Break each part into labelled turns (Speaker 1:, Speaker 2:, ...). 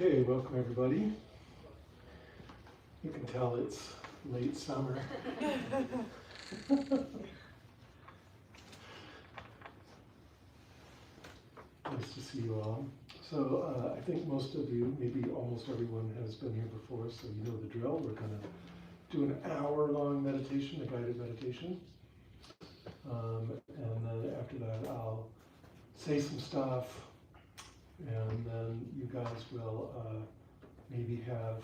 Speaker 1: Hey, welcome everybody. You can tell it's late summer. Nice to see you all. So I think most of you, maybe almost everyone has been here before, so you know the drill. We're going to do an hour-long meditation, a guided meditation. And then after that, I'll say some stuff, and then you guys will maybe have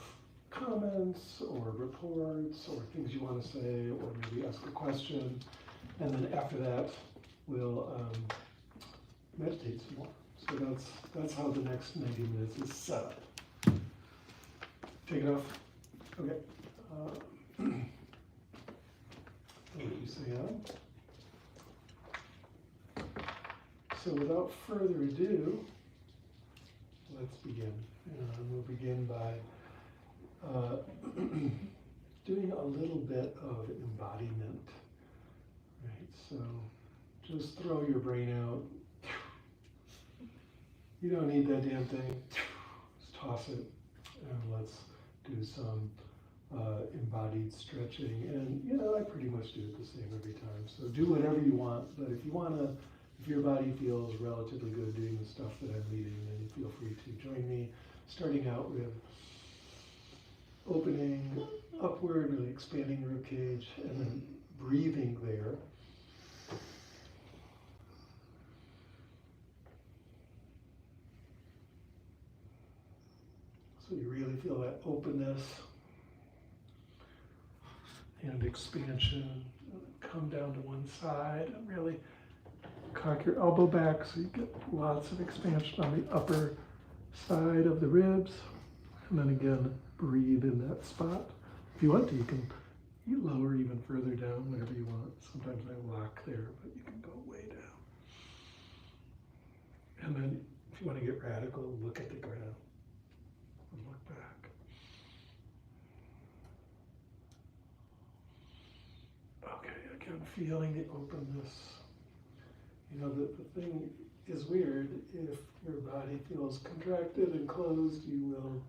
Speaker 1: comments or reports or things you want to say, or maybe ask a question. And then after that, we'll meditate some more. So that's how the next 90 minutes is set up. Take it off. Okay. What did you say, Adam? So without further ado, let's begin. We'll begin by doing a little bit of embodiment. Right. So just throw your brain out. You don't need that damn thing. Just toss it, and let's do some embodied stretching. And I pretty much do it the same every time. So do whatever you want, but if your body feels relatively good doing the stuff that I'm leading, then you feel free to join me. Starting out with opening upward, really expanding the rib cage, and then breathing there. So you really feel that openness and expansion. Come down to one side and really cock your elbow back so you get lots of expansion on the upper side of the ribs. And then again, breathe in that spot. If you want to, you can lower even further down, whatever you want. Sometimes I lock there, but you can go way down. And then if you want to get radical, look at the ground and look back. Okay, again, feeling the openness. The thing is weird. If your body feels contracted and closed, you will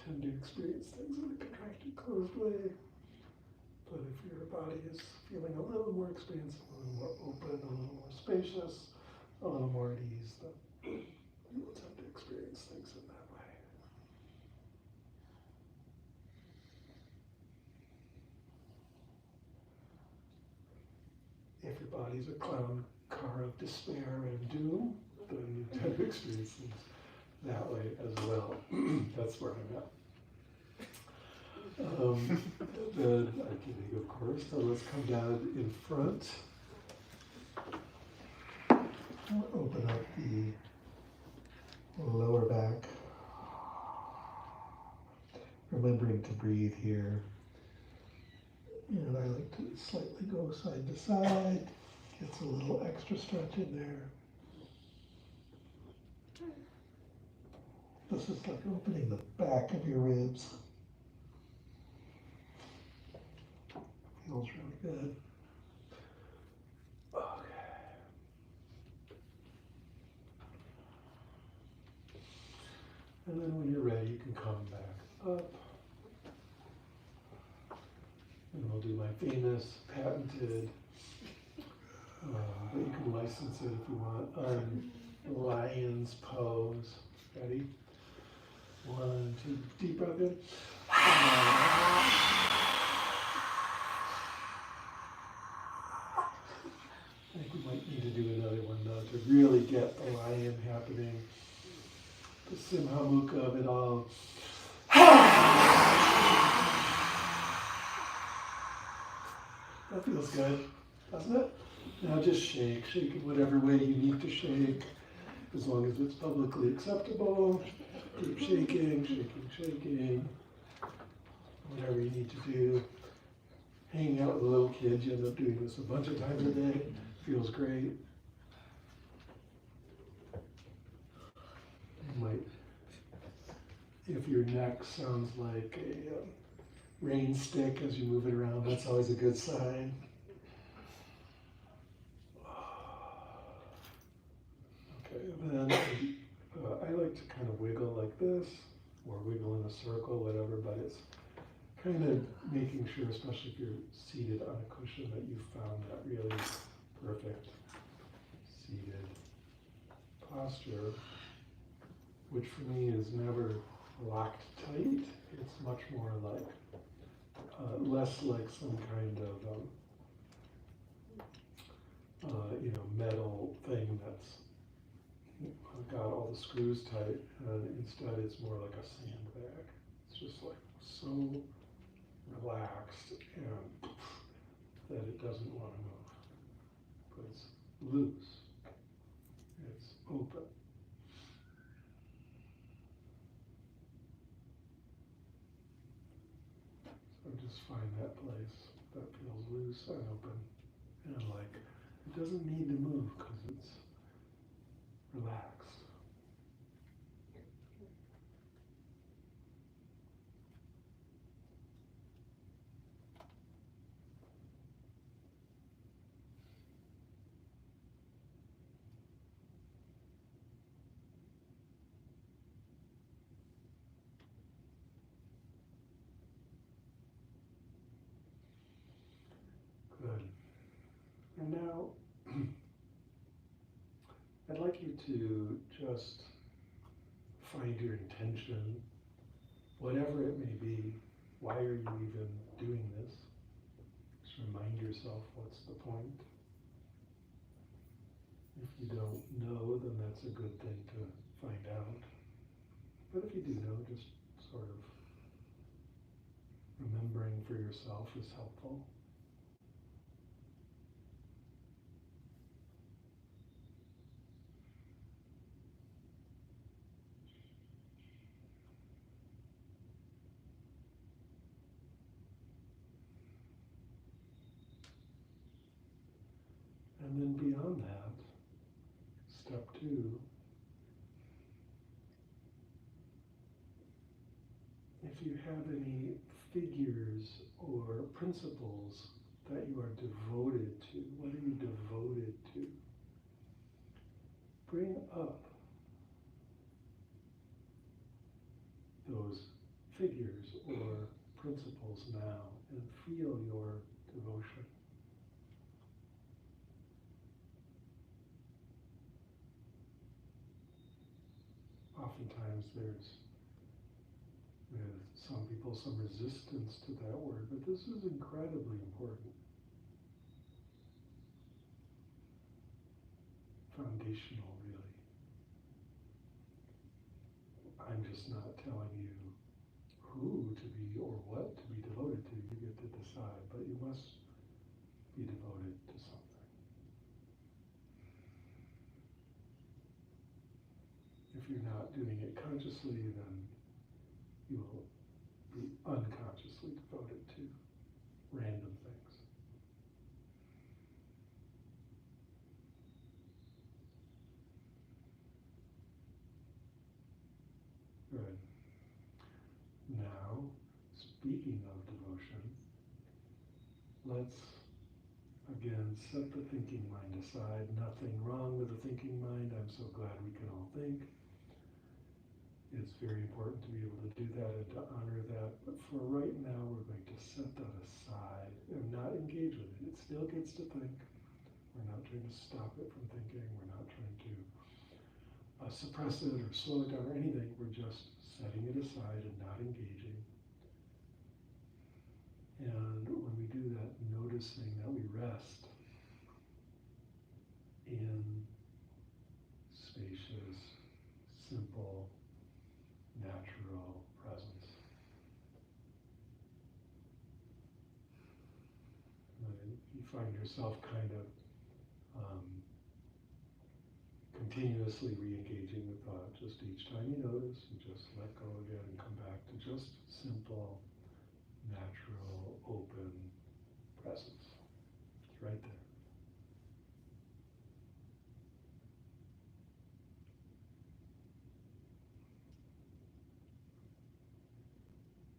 Speaker 1: tend to experience things in a contracted, closed way. But if your body is feeling a little more expansive, a little more open, a little more spacious, a little more at ease, then you will tend to experience things in that way. If your body's a clown car of despair and doom, then you tend to experience things that way as well. That's where I'm at. Then I'm kidding, of course. So let's come down in front. Open up the lower back. Remembering to breathe here. And I like to slightly go side to side. Gets a little extra stretch in there. This is like opening the back of your ribs. Feels really good. Okay. And then when you're ready, you can come back up. And we'll do my famous, patented, but you can license it if you want, lion's pose. Ready? 1, 2, deep breath in. I think we might need to do another one though to really get the lion happening. The simhamuka of it all. That feels good, doesn't it? Now just shake it whatever way you need to shake, as long as it's publicly acceptable. Keep shaking. Whatever you need to do. Hanging out with little kids, you end up doing this a bunch of times a day. Feels great. You might, if your neck sounds like a rain stick as you move it around, that's always a good sign. Okay, and then I like to kind of wiggle like this. or wiggle in a circle, whatever, but it's kind of making sure, especially if you're seated on a cushion, that you found that really perfect seated posture, which for me is never locked tight. It's much more like, less like some kind of, metal thing that's got all the screws tight, and instead it's more like a sandbag. It's just like so relaxed and that it doesn't want to move. But it's loose. It's open. So just find that place that feels loose and open and like it doesn't need to move because it's relaxed. Good. And now, I'd like you to just find your intention, whatever it may be. Why are you even doing this? Just remind yourself what's the point. If you don't know, then that's a good thing to find out. But if you do know, just sort of remembering for yourself is helpful. And then beyond that, step 2, if you have any figures or principles that you are devoted to, what are you devoted to? Bring up those figures or principles now and feel your devotion. Oftentimes there's, with some people, some resistance to that word, but this is incredibly important. Foundational, really. I'm just not telling you who to be or what to be devoted to. You get to decide, but you must be devoted to something. If you're not doing it consciously, then you will be unconsciously devoted to random things. Good. Now, speaking of devotion, let's again set the thinking mind aside. Nothing wrong with the thinking mind. I'm so glad we can all think. It's very important to be able to do that and to honor that. But for right now, we're going to set that aside and not engage with it. It still gets to think. We're not trying to stop it from thinking. We're not trying to suppress it or slow it down or anything. We're just setting it aside and not engaging. And when we do that, noticing that we rest in spacious, simple, natural presence. And if you find yourself kind of continuously re-engaging with thought, just each time you notice, you just let go again and come back to just simple, natural, open presence. It's right there.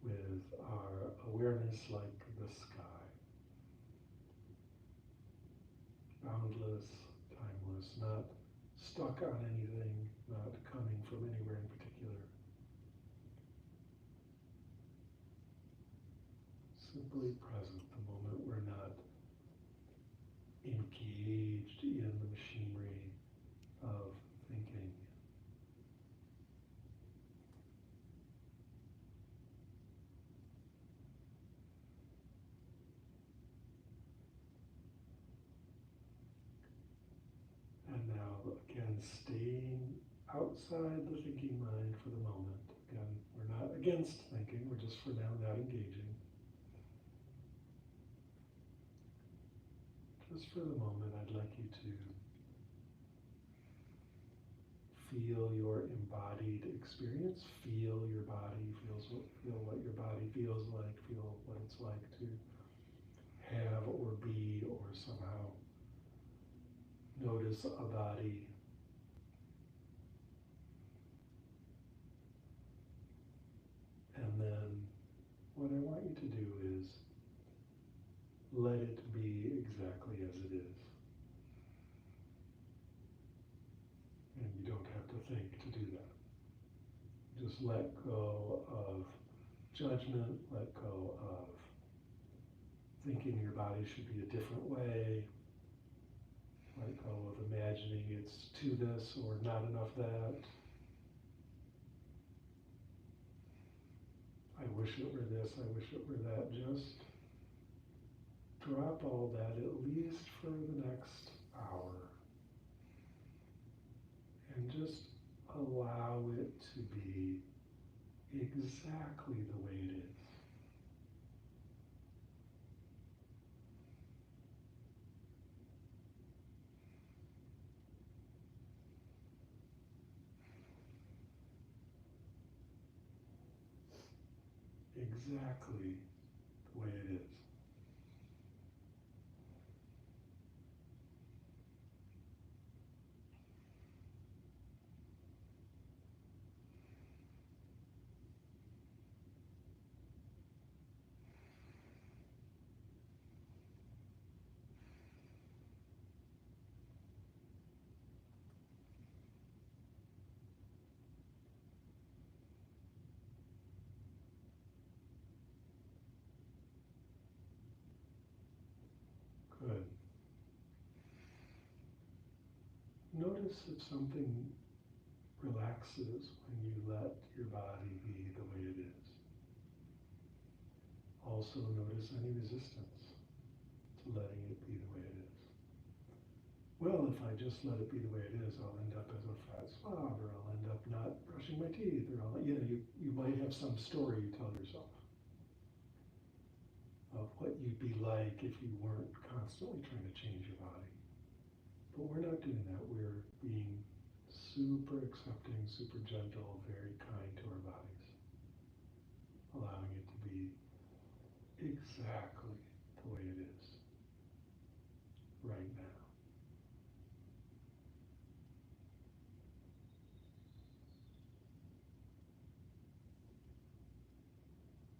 Speaker 1: With our awareness like the sky. Boundless, timeless, not stuck on anything, not coming from anywhere in particular. simply present, the moment we're not engaged in the machinery of thinking. And now, again, staying outside the thinking mind for the moment. Again, we're not against thinking, we're just for now not engaging. Just for the moment, I'd like you to feel your embodied experience, feel your body, feel what your body feels like, feel what it's like to have or be or somehow notice a body. And then what I want you to do is let it be exactly as it is. And you don't have to think to do that. Just let go of judgment, let go of thinking your body should be a different way, let go of imagining it's to this or not enough that. I wish it were this, I wish it were that. Just drop all that, at least for the next hour. And just allow it to be exactly the way it is. Exactly the way it is. Good. Notice if something relaxes when you let your body be the way it is. Also notice any resistance to letting it be the way it is. Well, if I just let it be the way it is, I'll end up as a fat slob, or I'll end up not brushing my teeth, or you might have some story you tell yourself of what you'd be like if you weren't constantly trying to change your body. But we're not doing that. We're being super accepting, super gentle, very kind to our bodies, allowing it to be exactly the way it is right now.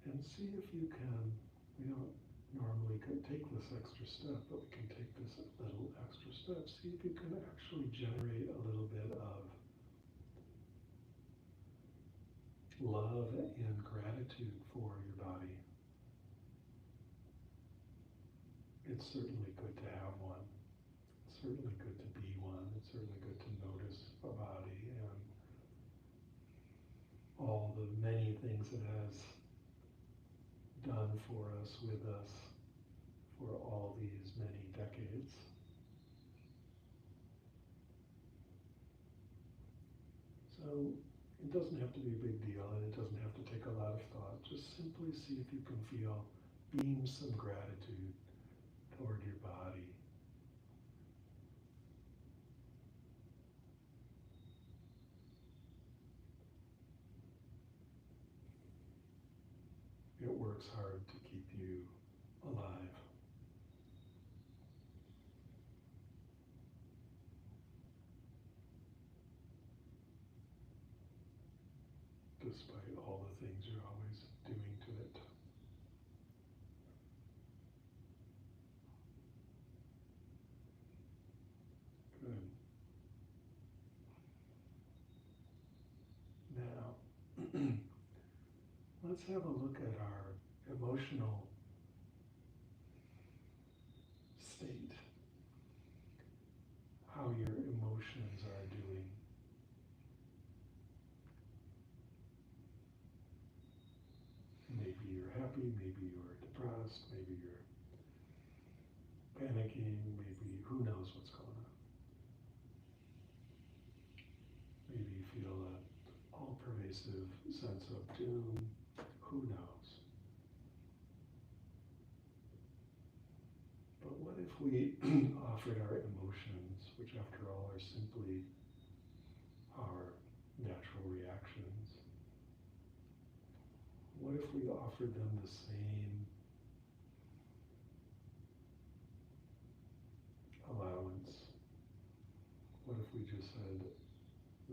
Speaker 1: And see if you can, we don't normally take this extra step, but we can take this little extra step. See if you can actually generate a little bit of love and gratitude for your body. It's certainly good to have one. It's certainly good to be one. It's certainly good to notice a body and all the many things it has done for us, with us, for all these many decades. So it doesn't have to be a big deal, and it doesn't have to take a lot of thought. Just simply see if you can feel, beam some gratitude toward your body. It works hard to keep you alive. Despite all the things you're always doing to it. Good. Now, let's have a look at our emotional how your emotions are doing. Maybe you're happy, maybe you're depressed, maybe you're panicking, maybe who knows what's going on. Maybe you feel an all-pervasive sense of doom, who knows. But what if we offered our emotions, which after all are simply our natural reactions, what if we offered them the same allowance? What if we just said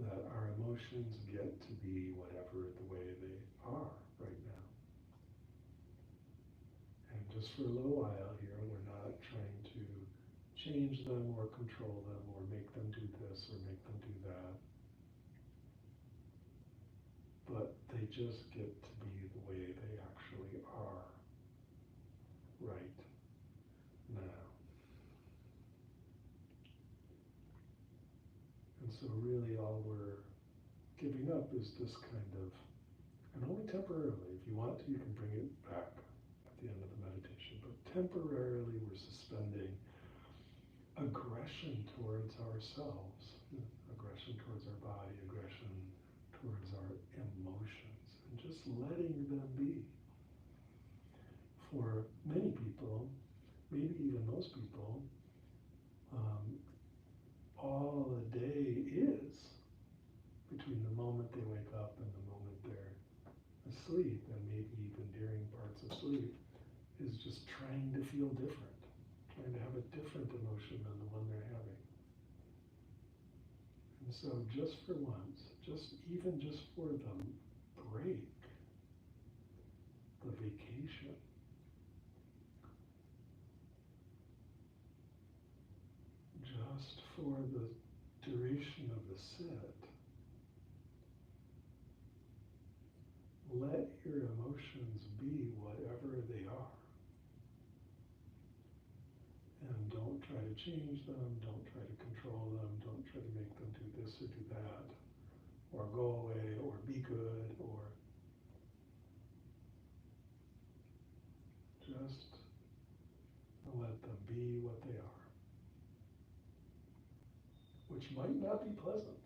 Speaker 1: that our emotions get to be whatever the way they are right now? And just for a little while here, we're not trying to change them or control them or make them do this or make them do that. But they just get to be the way they actually are right now. And so really all we're giving up is this kind of, and only temporarily, if you want to, you can bring it back at the end of the meditation, but temporarily we're suspending aggression towards ourselves, aggression towards our body, aggression towards our emotions, and just letting them be. For many people, maybe even most people, all a day is, between the moment they wake up and the moment they're asleep, and maybe even during parts of sleep, is just trying to feel different, trying to have a different emotion than the one they're having. And so just for once, even just for the break, the vacation, just for the duration of the sit, let your emotions be whatever they are. And don't try to change them, don't try to control them, don't try to make them do this or do that, or go away, or be good, or just let them be what they are. Which might not be pleasant,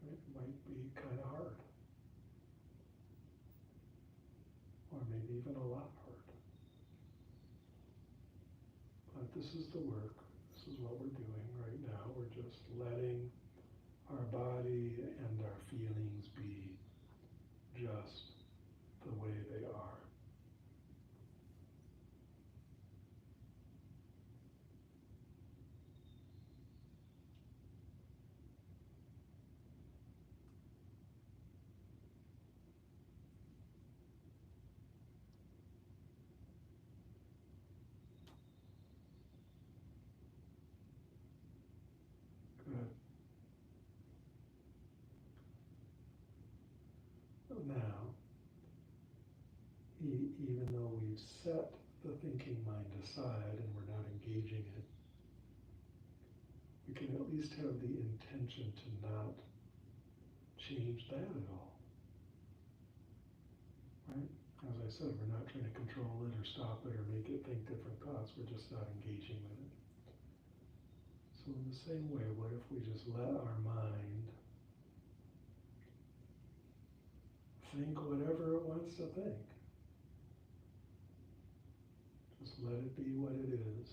Speaker 1: right? It might be kind of hard. Or maybe even a lot hard. But this is the work. This is what we're doing right now. We're just letting our body and our feelings be just the way they are. Good. Now, even though we've set the thinking mind aside and we're not engaging it, we can at least have the intention to not change that at all. Right? As I said, we're not trying to control it or stop it or make it think different thoughts. We're just not engaging with it. So in the same way, what if we just let our mind think whatever it wants to think? Just let it be what it is,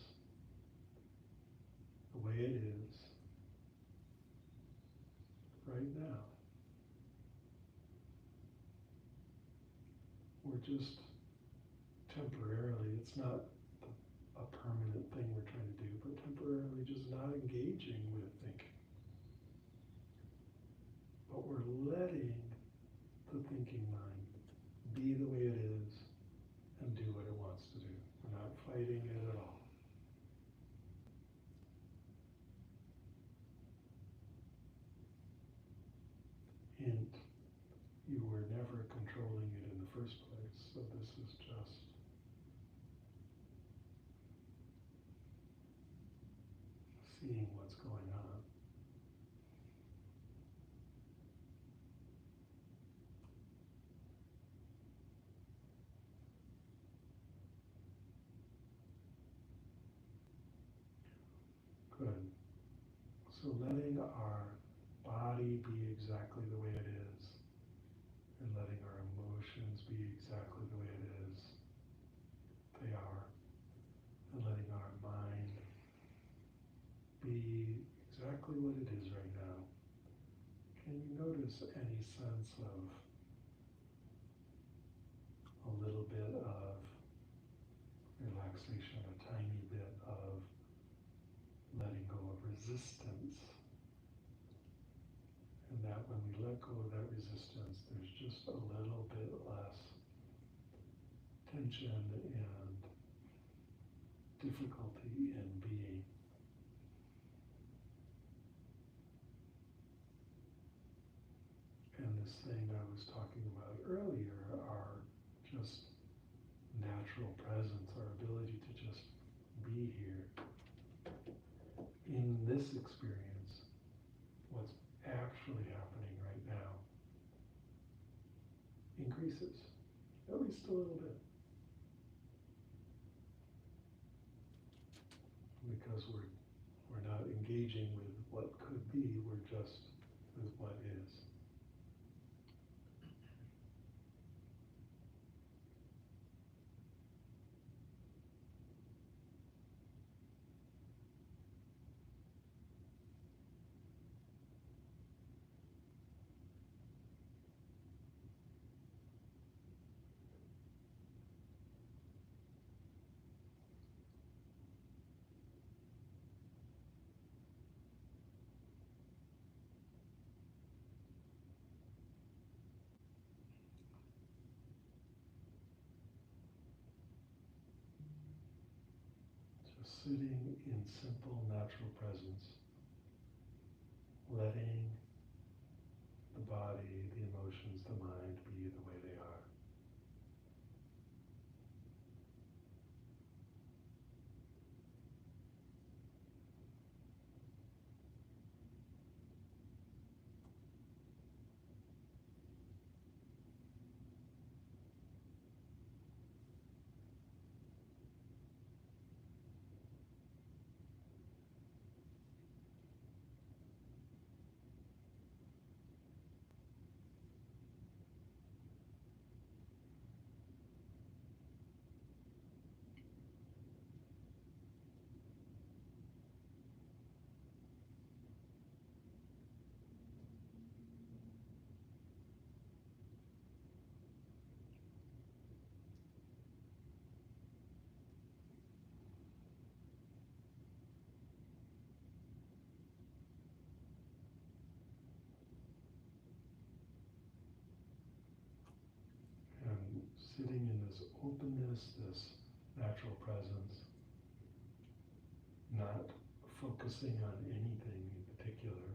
Speaker 1: the way it is, right now. We're just temporarily, it's not a permanent thing we're trying to do, but temporarily just not engaging with thinking. But we're letting the thinking mind be the way it is and do what it wants to do. We're not fighting it at all. Hint, you were never controlling it in the first place, so this is just seeing what's going on. Good. So letting our body be exactly the way it is, and letting our emotions be exactly the way they are, and letting our mind be exactly what it is right now. Can you notice any sense of a little bit of relaxation, a tiny bit of letting go of resistance? And that when we let go of that resistance, there's just a little bit less tension and difficulty in being. And this thing I was talking about earlier, our just natural presence, our ability to just be here in this experience, what's actually happening right now, increases, at least a little bit. Because we're not engaging with what could be, we're just with what is. Just sitting in simple, natural presence, letting the body, the emotions, the mind be the way they are. And sitting in this openness, this natural presence, not focusing on anything in particular,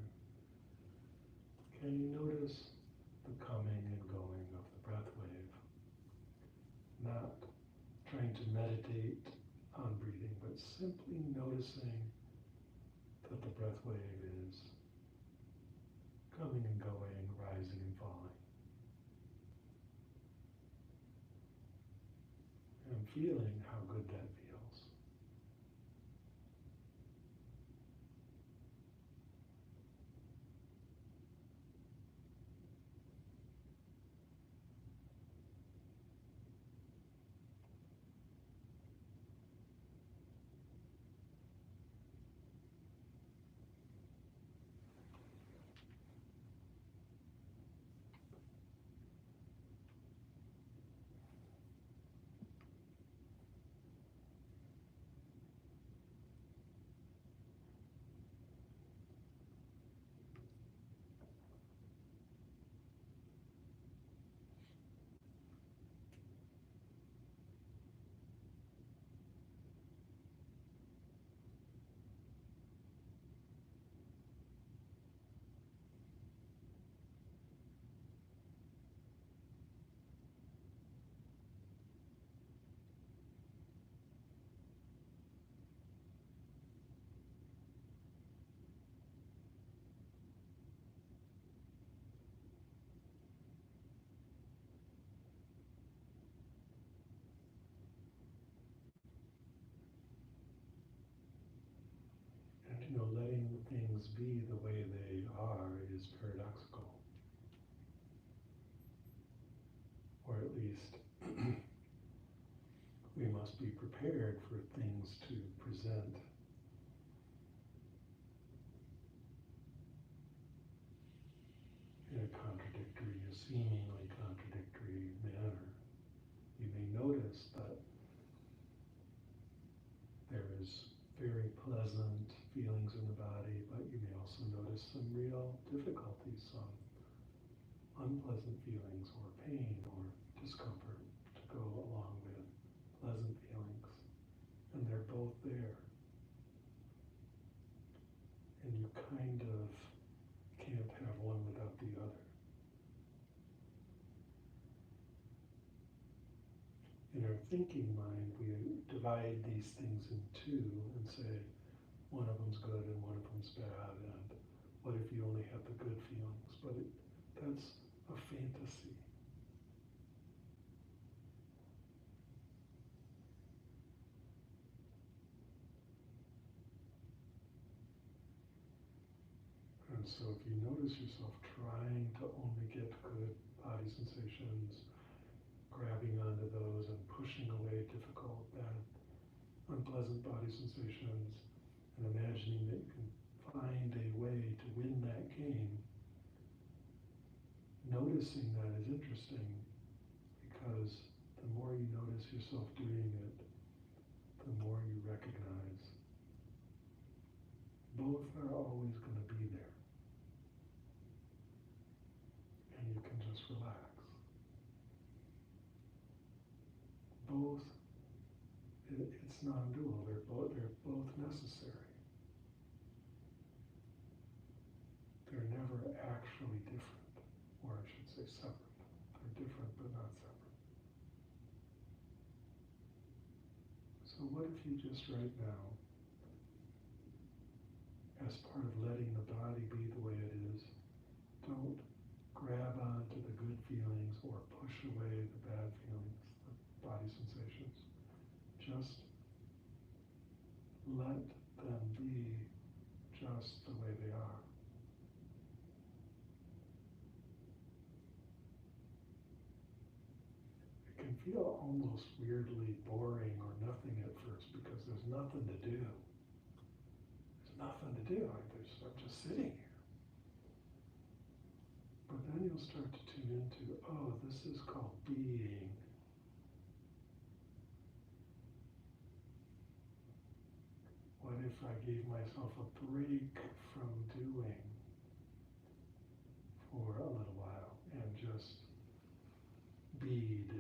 Speaker 1: can you notice the coming and going of the breath wave? Not trying to meditate on breathing, but simply noticing that the breath wave is coming and going, rising and falling. And feeling how good that feels. be the way they are is paradoxical. Or at least we must be prepared for things to present in a contradictory, a seemingly contradictory manner. You may notice that there is very pleasant feelings in the body, but you may also notice some real difficulties, some unpleasant feelings or pain or discomfort to go along with pleasant feelings. And they're both there. And you kind of can't have one without the other. In our thinking mind, we divide these things in two and say, one of them's good and one of them's bad, and what if you only have the good feelings? But that's a fantasy. And so if you notice yourself trying to only get good body sensations, grabbing onto those and pushing away difficult, bad, unpleasant body sensations, and imagining that you can find a way to win that game, noticing that is interesting, because the more you notice yourself doing it, the more you recognize both are always going to be there. And you can just relax. Both, it's non-dual, they're both necessary. They're never actually different, or I should say separate. They're different but not separate. So what if you just right now, as part of letting the body be the way it is, don't grab onto the good feelings or push away the bad feelings, the body sensations. Just let them be just the way they are. It can feel almost weirdly boring or nothing at first because there's nothing to do. There's nothing to do. I'm just sitting here. But then you'll start to tune into, oh, this is called being. What if I gave myself a break from doing for a little while and just beed?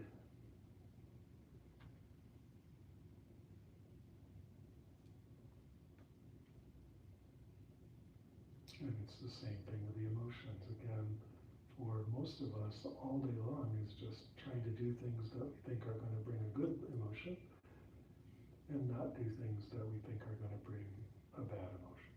Speaker 1: And it's the same thing with the emotions. Again, for most of us, all day long is just trying to do things that we think are going to bring a good emotion and not do things that we think are going to bring a bad emotion.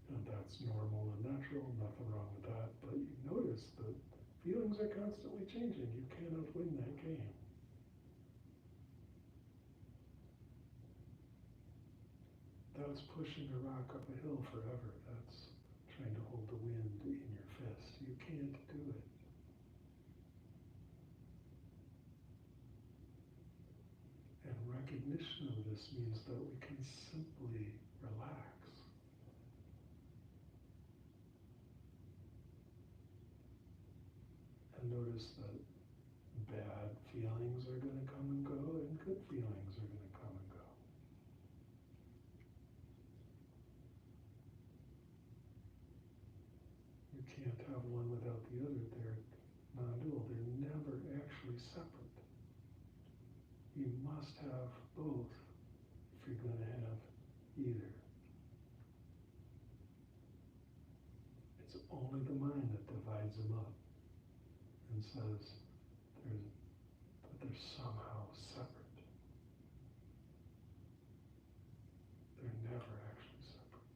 Speaker 1: And that's normal and natural, nothing wrong with that. But you notice that feelings are constantly changing. You cannot win that game. That's pushing a rock up a hill forever. That's trying to hold the wind in your fist. You can't do it. And recognition of this means that we can simply relax. And notice that bad feelings are going to come and go, and good feelings are going to come and go. You can't have one without the other. They're non-dual. They're never actually separate. You must have both if you're going to have either. It's only the mind that divides them up and says that they're somehow separate. They're never actually separate.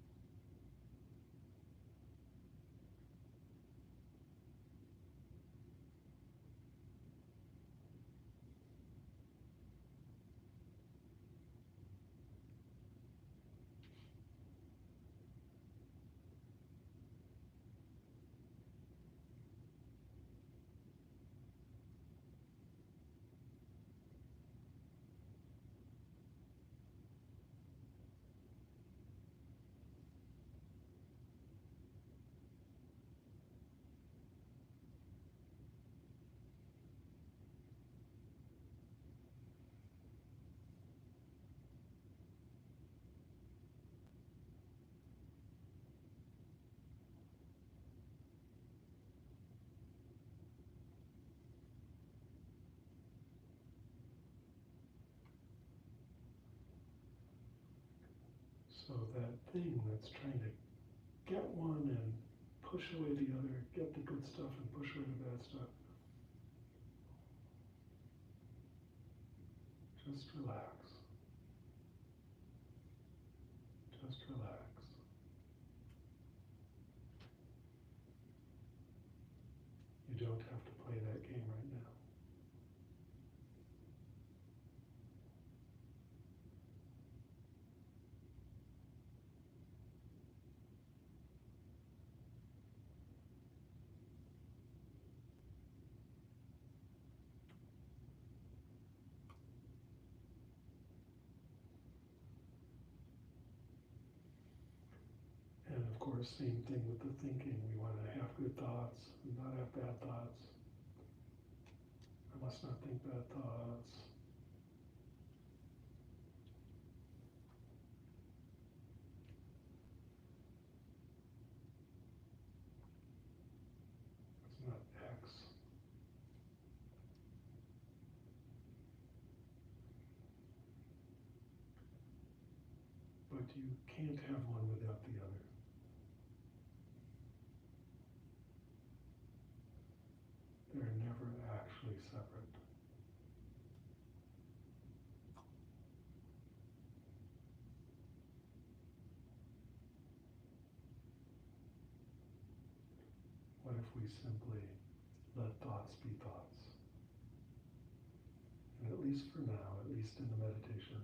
Speaker 1: So that thing that's trying to get one and push away the other, get the good stuff and push away the bad stuff. Just relax. Just relax. You don't have to play that game right now. And of course, same thing with the thinking. We want to have good thoughts and not have bad thoughts. I must not think bad thoughts. It's not X. But you can't have one without the other. They're never actually separate. What if we simply let thoughts be thoughts? And at least for now, at least in the meditation,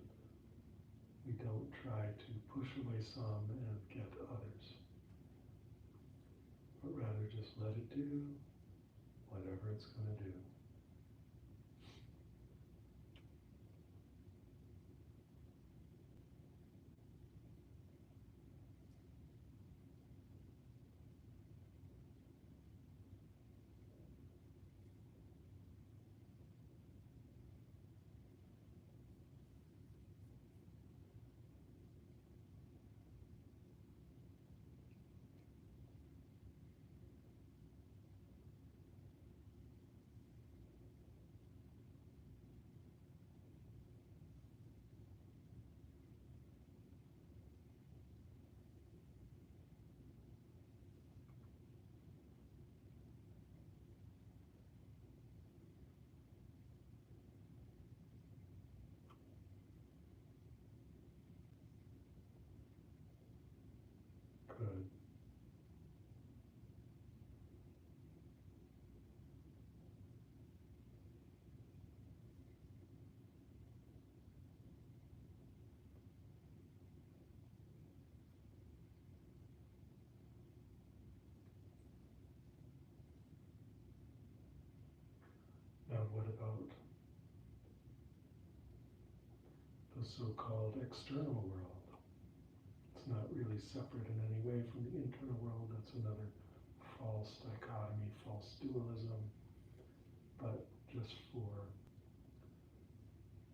Speaker 1: we don't try to push away some and get others, but rather just let it do whatever it's going to do. Good. Now what about the so-called external world? It's not really separate in any way from the internal world. That's another false dichotomy, false dualism. But just for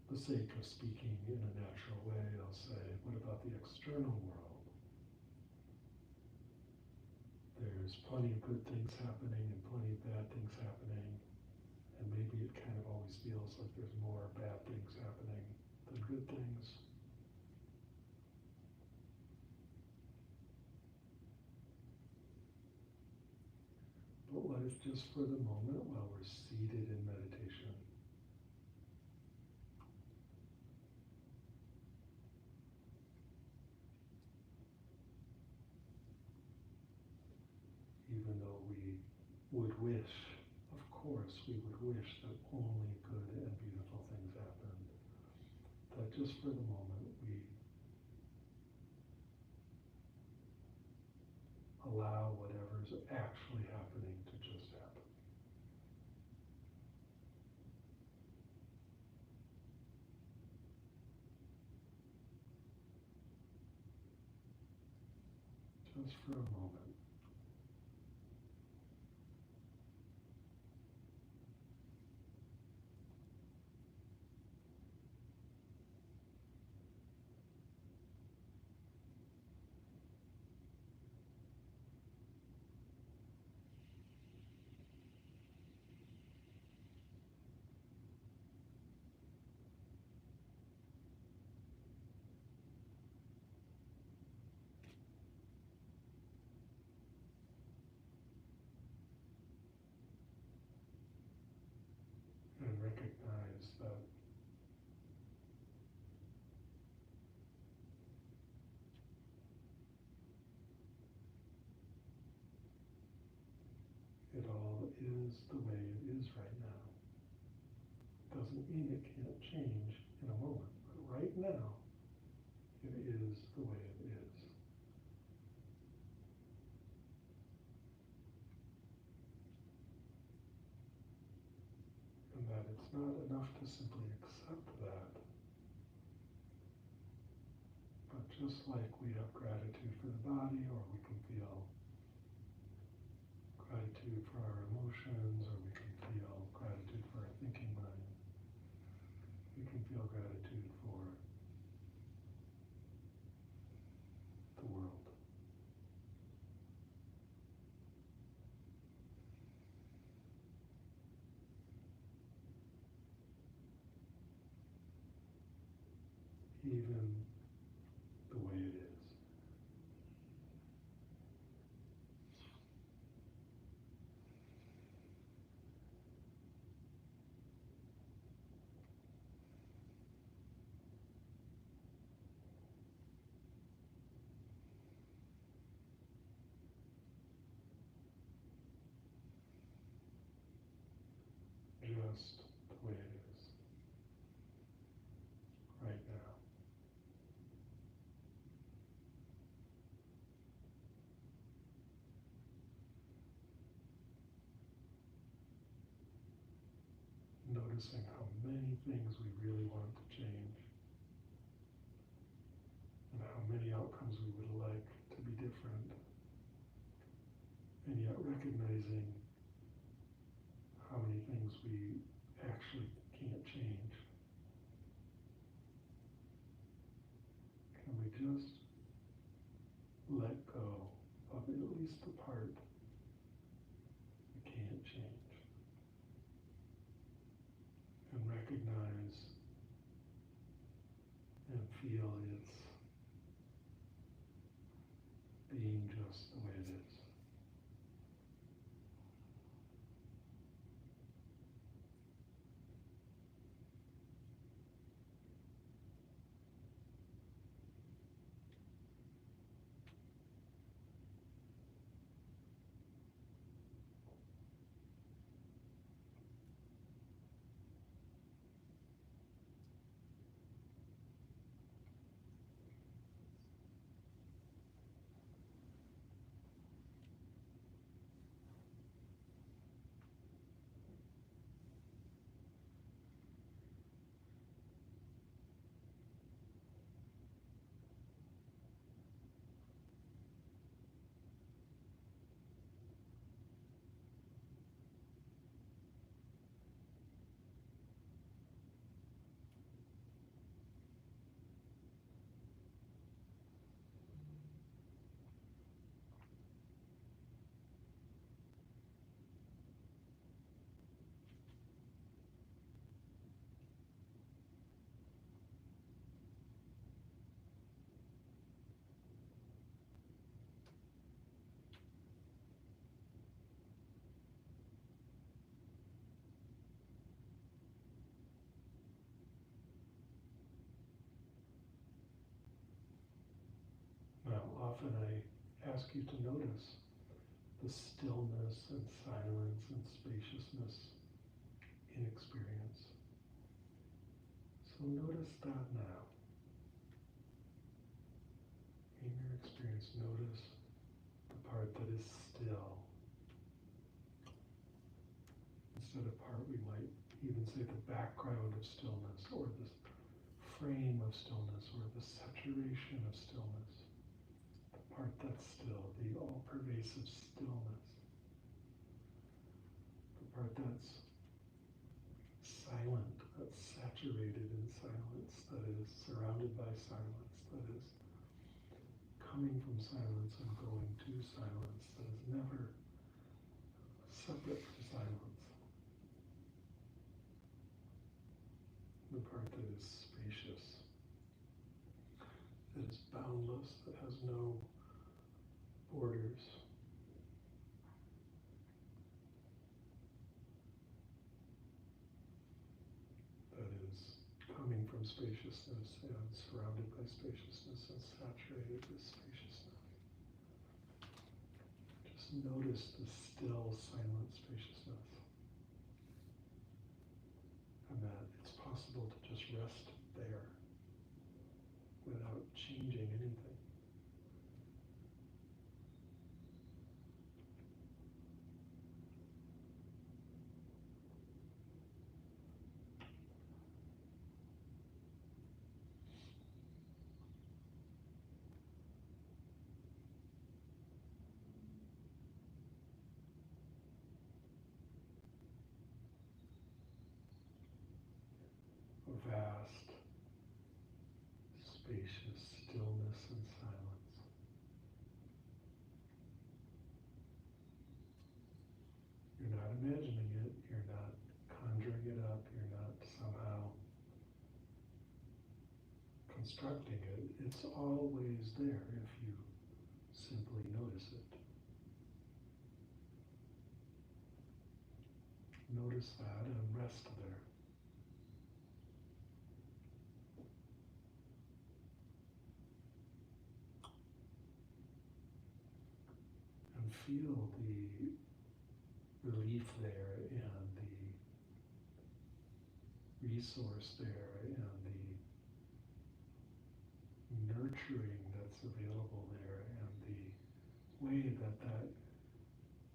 Speaker 1: the sake of speaking in a natural way, I'll say, what about the external world? There's plenty of good things happening and plenty of bad things happening. And maybe it kind of always feels like there's more bad things happening than good things. But what if just for the moment while we're seated in meditation, even though we would wish, of course we would wish that only good and beautiful things happened, that just for the moment we allow whatever's actually happening to just happen. Just for a moment. recognize that it all is the way it is right now. Doesn't mean it can't change in a moment, but right now, it is the way it is. And that it's not enough to simply accept that, but just like we have gratitude for the body, or we can feel gratitude for our emotions, or we can feel gratitude for our thinking mind, we can feel gratitude for the world. Even the way it is. Just the way it is. Right now. Noticing how many things we really want to change, and how many outcomes we would like to be different, and yet recognizing how many things we actually can't change. Can we just let go of at least the part we can't change, and recognize and feel its being just the way it is. Now, often I ask you to notice the stillness and silence and spaciousness in experience. So notice that now. In your experience, notice the part that is still. Instead of part, we might even say the background of stillness, or the frame of stillness, or the saturation of stillness. The part that's still, the all-pervasive stillness. The part that's silent, that's saturated in silence, that is surrounded by silence, that is coming from silence and going to silence, that is never separate from silence. The part that is spacious, that is boundless, that has no borders. coming from spaciousness and surrounded by spaciousness and saturated with spaciousness. Just notice the still, silent spaciousness. And that it's possible to just rest there without changing anything. Vast, spacious stillness and silence. You're not imagining it, you're not conjuring it up, you're not somehow constructing it. It's always there if you simply notice it. Notice that and rest there. Feel the relief there and the resource there and the nurturing that's available there and the way that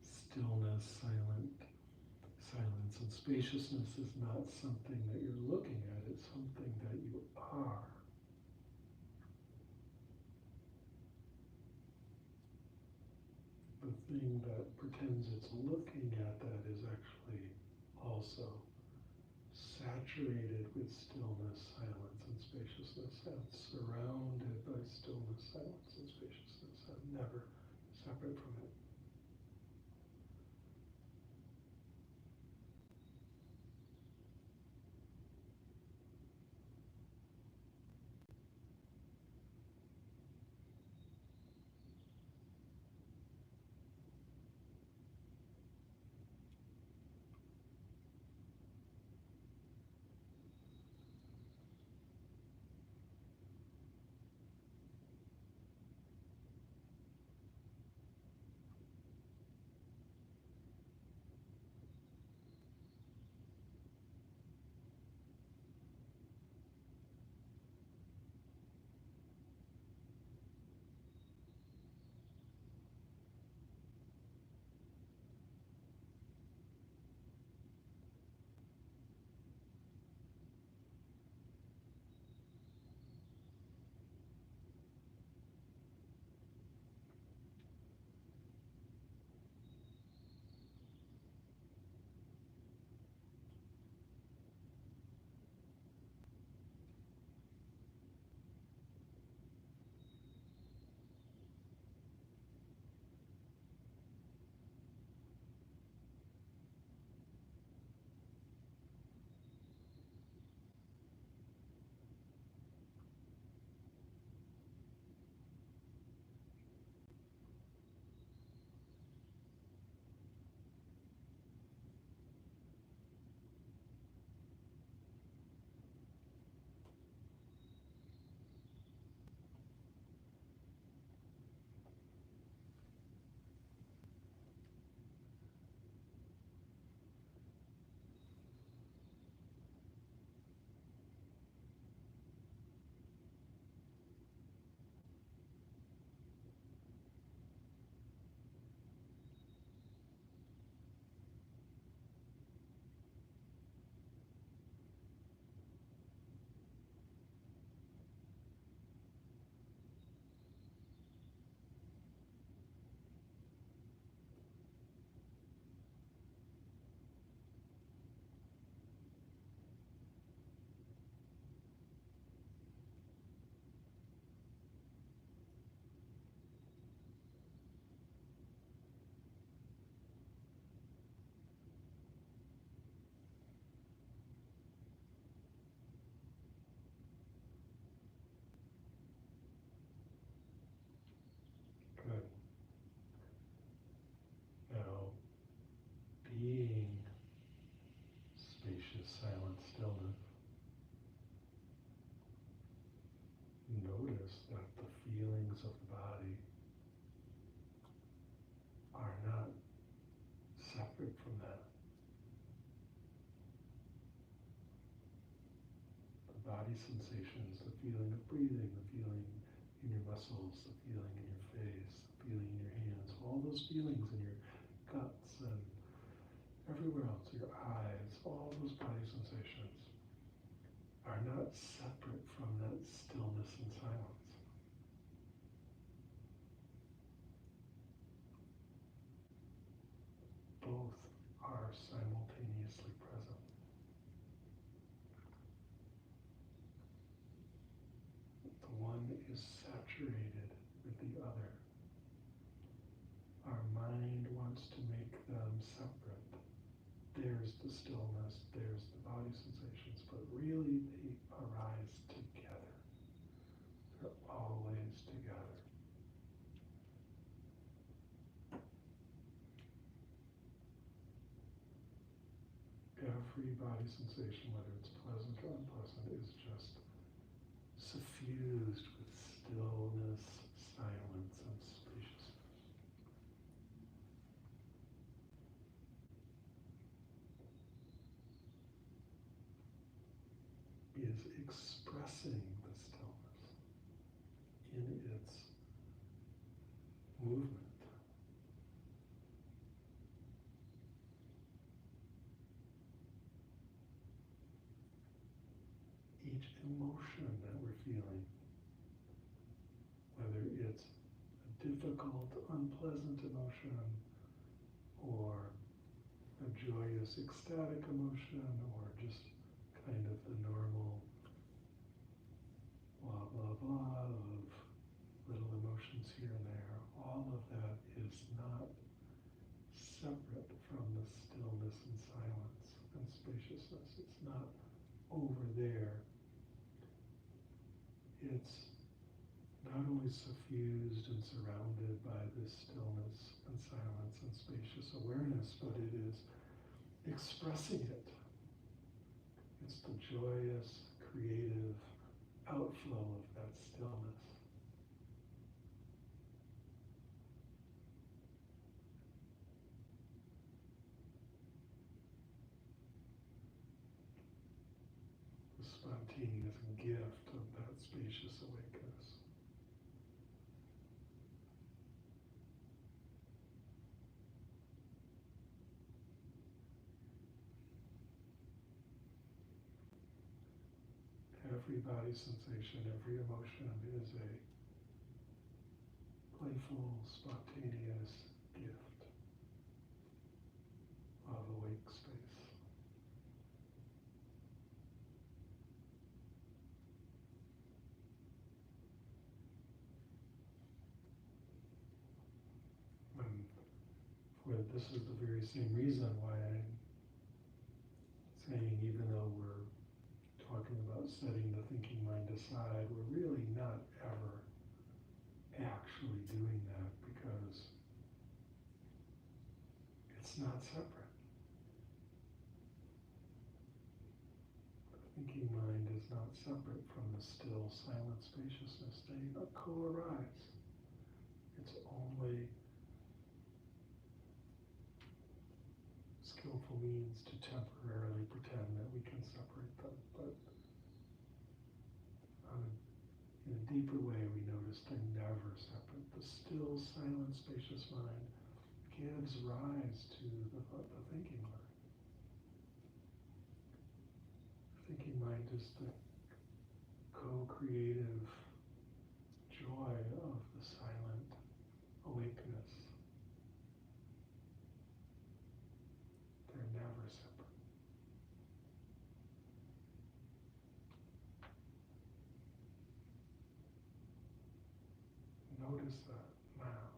Speaker 1: stillness, silence and spaciousness is not something that you're looking at, it's something that you are. The thing that pretends it's looking at that is actually also saturated with stillness, silence, and spaciousness, and surrounded by stillness, silence, and spaciousness, and never separate from it. Being spacious, silent stillness. notice that the feelings of the body are not separate from that. The body sensations, the feeling of breathing, the feeling in your muscles, the feeling in your face, the feeling in your hands, all those feelings in your guts and everywhere else, your eyes, all those body sensations are not separate from that stillness and silence. Both are simultaneously present. The one is saturated with the other. Our mind wants to make them separate. There's the stillness, there's the body sensations, but really they arise together. They're always together. Every body sensation, whether it's pleasant or unpleasant, is just suffused with stillness, silence, and spaciousness. Is expressing the stillness in its movement. Each emotion that we're feeling, whether it's a difficult, unpleasant emotion, or a joyous, ecstatic emotion, or just kind of the normal blah, blah, blah of little emotions here and there, all of that is not separate from the stillness and silence and spaciousness. It's not over there. It's not only suffused and surrounded by this stillness and silence and spacious awareness, but it is expressing it. It's the joyous, creative outflow of that stillness. The spontaneous gift of that spacious awakeness. Every body sensation, every emotion is a playful, spontaneous gift of awake space. This is the very same reason why I'm saying, even though we're talking about setting the thinking mind aside, we're really not ever actually doing that, because it's not separate. The thinking mind is not separate from the still, silent spaciousness. They co-arise. It's only skillful means to temporarily pretend that we can separate them, but in a deeper way we notice they're never separate. The still, silent, spacious mind gives rise to the thinking mind. The thinking mind is the co-creative joy of the silent awakeness. They're never separate. Notice that now.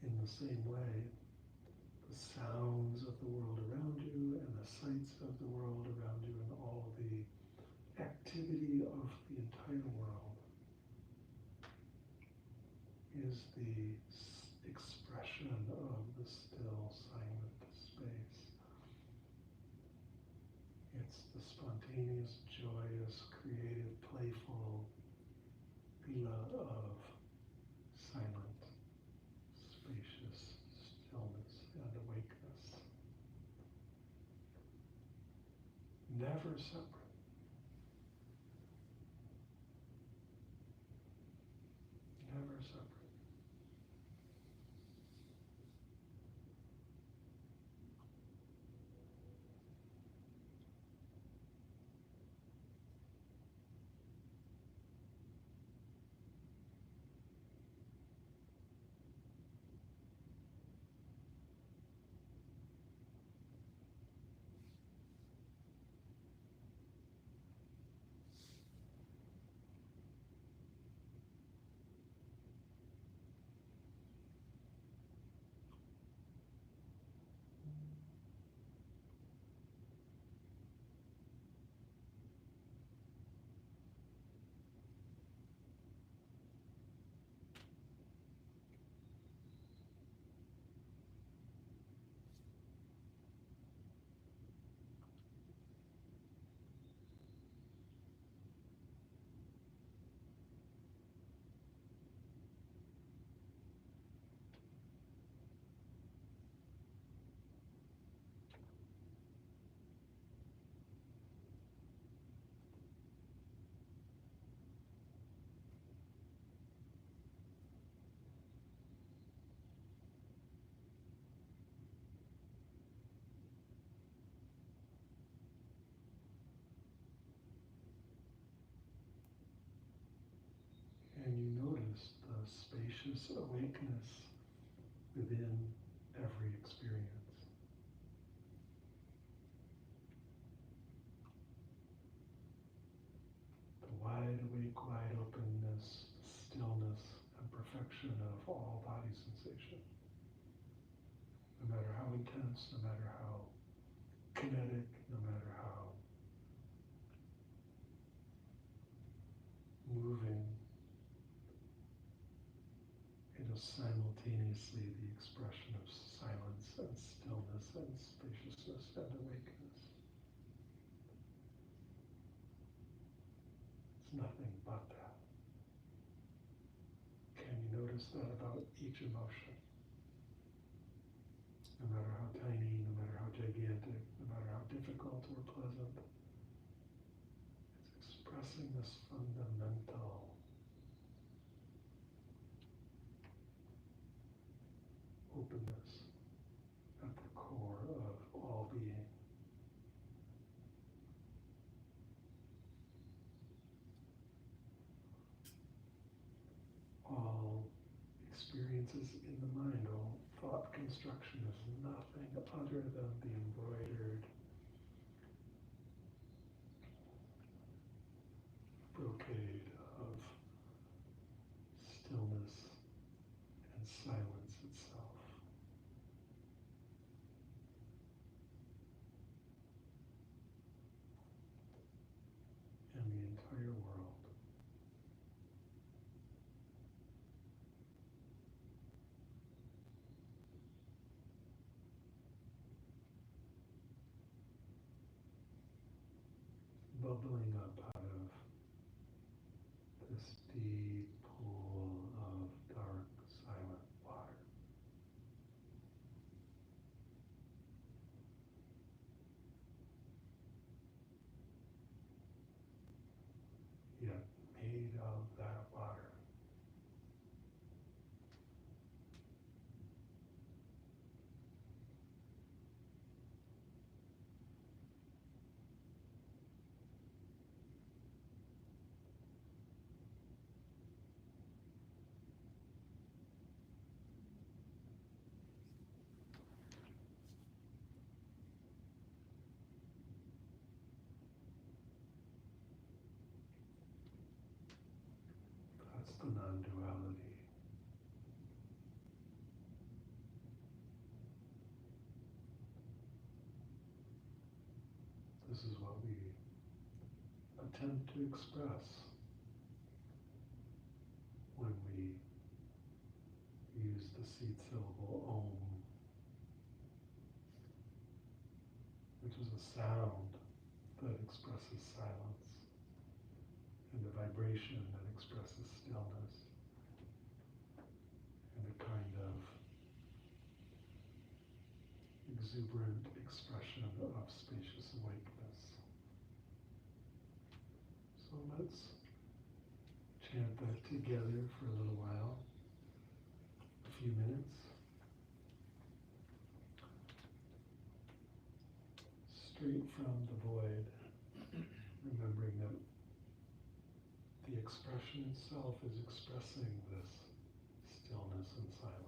Speaker 1: In the same way, the sounds of the world around you and the sights of the world around you and all the activity of the entire world is the expression of the still, silent space. spontaneous, joyous, creative, playful lila of silent, spacious stillness and awakeness. Never separate. Never separate. And you notice the spacious awakeness within every experience. The wide awake, wide openness, stillness, and perfection of all body sensation. No matter how intense, no matter how kinetic, no matter how moving, it is simultaneously the expression of silence and stillness and spaciousness and awakeness. It's nothing but that. Can you notice that about each emotion? No matter how tiny, no matter how gigantic, no matter how difficult or pleasant, it's expressing this fundamental openness at the core of all being. All experiences in the mind, all thought construction is nothing other than the embroidered brocade of stillness and silence itself. And the entire world. Bubbling up out of this deep pool of dark, silent water. Yet made of that water. That's the non-duality. This is what we attempt to express when we use the seed syllable Om, which is a sound that expresses silence, and the vibration that expresses stillness, and the kind of exuberant expression of spacious awakeness. So let's chant that together for a little while, a few minutes. Straight from the void, remembering that the expression itself is expressing this stillness and silence.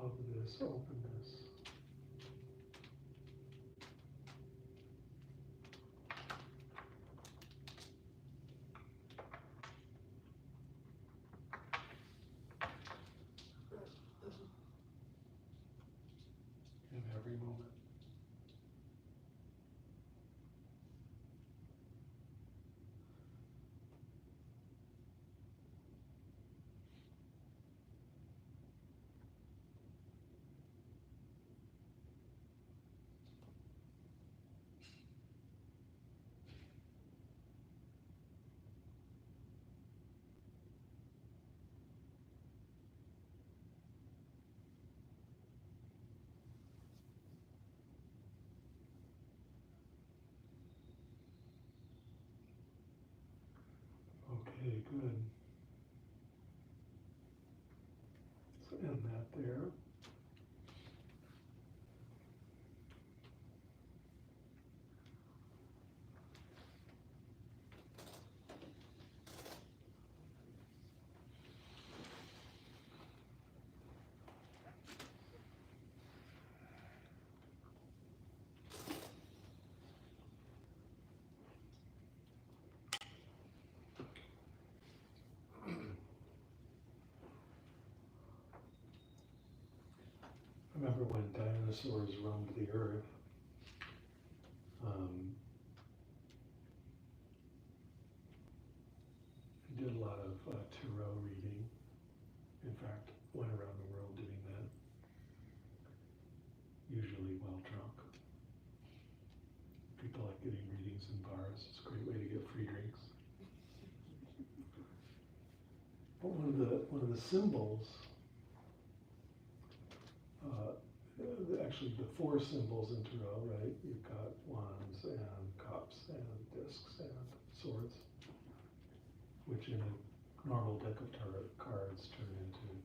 Speaker 1: Of this openness. In every moment. Okay, good. there. I remember when dinosaurs roamed the earth, I did a lot of tarot reading. In fact, went around the world doing that, usually while drunk. People like getting readings in bars. It's a great way to get free drinks. But one of the symbols, actually the four symbols in tarot, right? You've got wands and cups and discs and swords, which in a normal deck of tarot cards turn into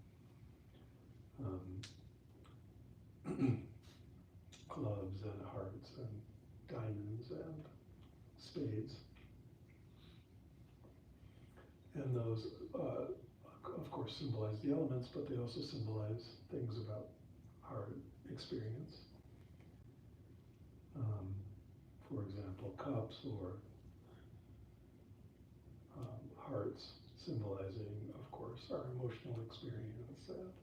Speaker 1: clubs and hearts and diamonds and spades. And those, of course, symbolize the elements, but they also symbolize things about our experience. For example, cups or hearts symbolizing, of course, our emotional experience, and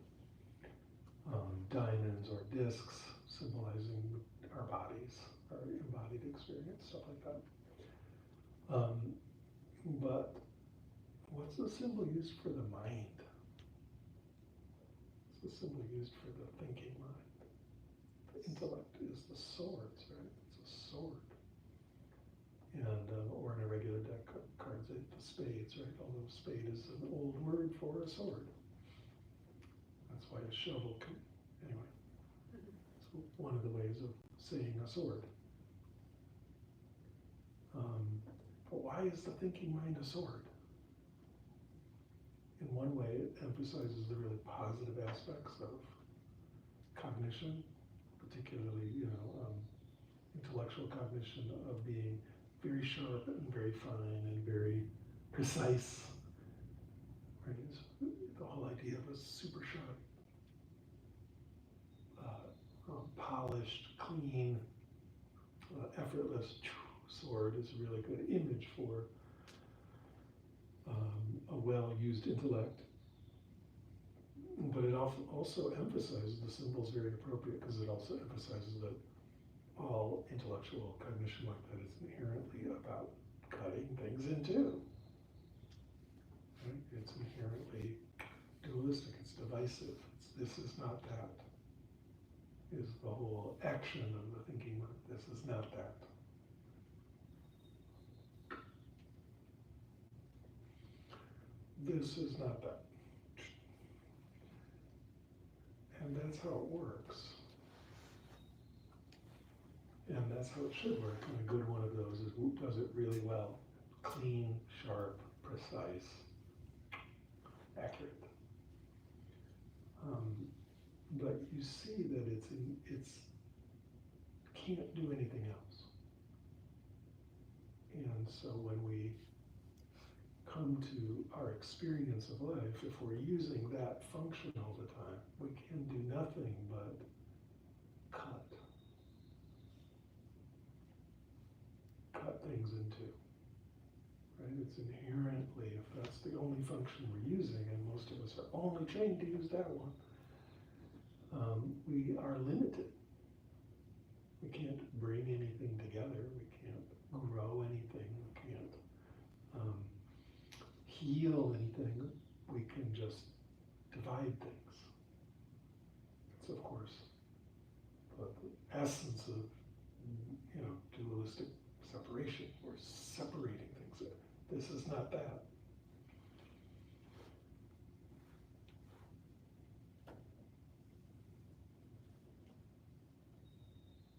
Speaker 1: diamonds or discs symbolizing our bodies, our embodied experience, stuff like that. But what's the symbol used for the mind? What's the symbol used for the thinking mind? The intellect is the swords, right? It's a sword. And, or in a regular deck of cards, the spades, right? Although spade is an old word for a sword. That's why a shovel can, anyway. It's one of the ways of saying a sword. But why is the thinking mind a sword? In one way, it emphasizes the really positive aspects of cognition, particularly, intellectual cognition of being very sharp and very fine and very precise. Right? It's the whole idea of a super sharp, polished, clean, effortless sword is a really good image for a well-used intellect. But it also emphasizes, the symbol's very appropriate because it also emphasizes that all intellectual cognition like that is inherently about cutting things in two. Right? It's inherently dualistic, it's divisive. This is not that, is the whole action of the thinking mind. This is not that. This is not that. And that's how it works. And that's how it should work. And a good one of those is who does it really well. Clean, sharp, precise, accurate. But you see that it's can't do anything else. And so when we come to our experience of life, if we're using that function all the time, we can do nothing but cut things in two. Right? It's inherently, if that's the only function we're using, and most of us are only trained to use that one, we are limited. We can't bring anything together. We can't grow anything. We can't heal anything. We can just divide things. It's, of course, the essence of, dualistic separation. We're separating things. This is not that.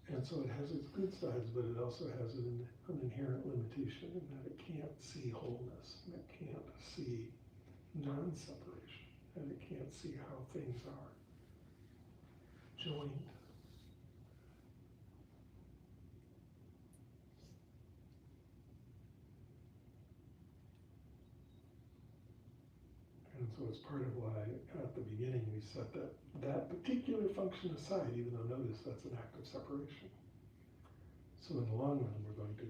Speaker 1: And so it has its good sides, but it also has an inherent limitation in that it can't see wholeness, and it can't see non-separation, and it can't see how things are. joined. And so it's part of why at the beginning we set that particular function aside, even though notice that's an act of separation. So in the long run, we're going to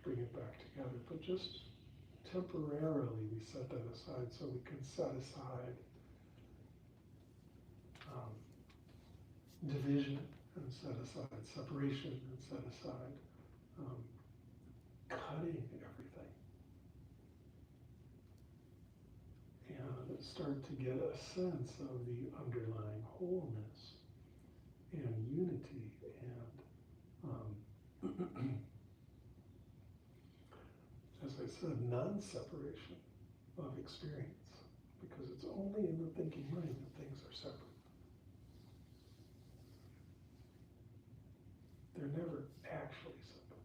Speaker 1: bring it back together, but just temporarily we set that aside so we can set aside division and set aside separation and set aside cutting everything. And start to get a sense of the underlying wholeness and unity and as I said, non-separation of experience, because it's only in the thinking mind that things are separate. They're never actually separate.